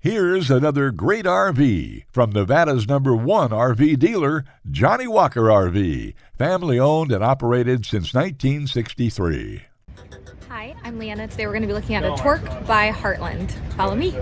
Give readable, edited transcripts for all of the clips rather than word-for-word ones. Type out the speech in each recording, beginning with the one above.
Here's another great RV from Nevada's #1 RV dealer, Johnnie Walker RV, family owned and operated since 1963. Hi, I'm Leanna. Today we're going to be looking at a Torque by Heartland. Follow me.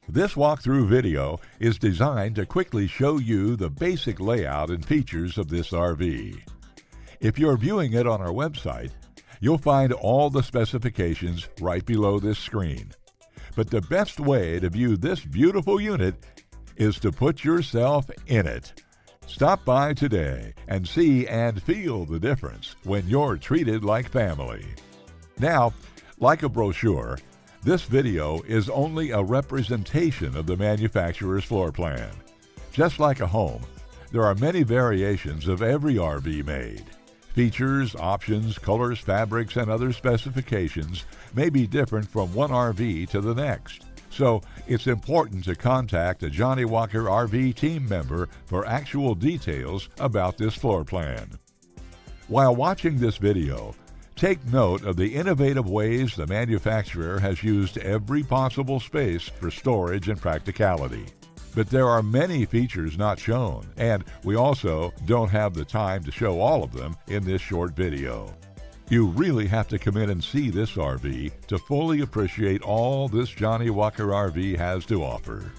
This walkthrough video is designed to quickly show you the basic layout and features of this RV. If you're viewing it on our website, you'll find all the specifications right below this screen. But the best way to view this beautiful unit is to put yourself in it. Stop by today and see and feel the difference when you're treated like family. Now, like a brochure, this video is only a representation of the manufacturer's floor plan. Just like a home, there are many variations of every RV made. Features, options, colors, fabrics, and other specifications may be different from one RV to the next. So it's important to contact a Johnnie Walker RV team member for actual details about this floor plan. While watching this video, take note of the innovative ways the manufacturer has used every possible space for storage and practicality. But there are many features not shown, and we also don't have the time to show all of them in this short video. You really have to come in and see this RV to fully appreciate all this Johnnie Walker RV has to offer.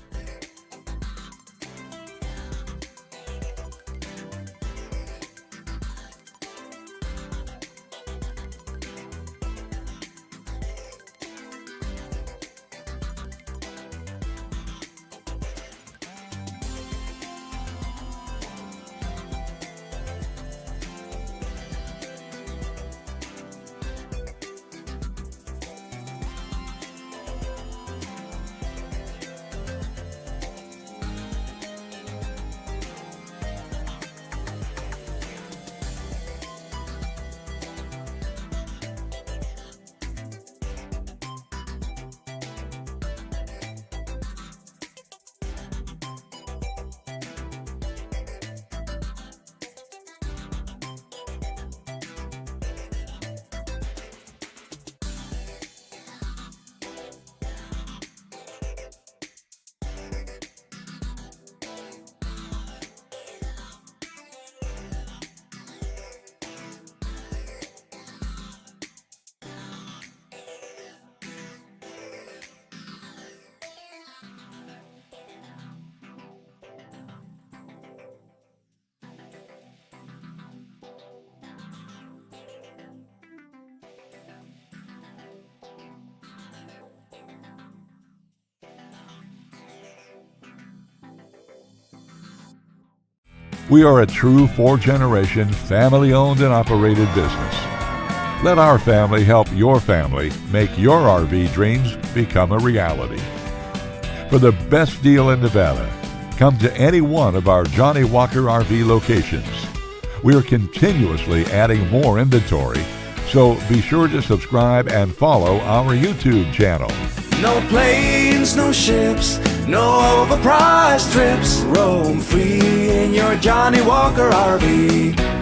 We are a true 4-generation, family-owned and operated business. Let our family help your family make your RV dreams become a reality. For the best deal in Nevada, come to any one of our Johnnie Walker RV locations. We are continuously adding more inventory, so be sure to subscribe and follow our YouTube channel. No planes, no ships, no overpriced trips. Roam free in your Johnnie Walker RV.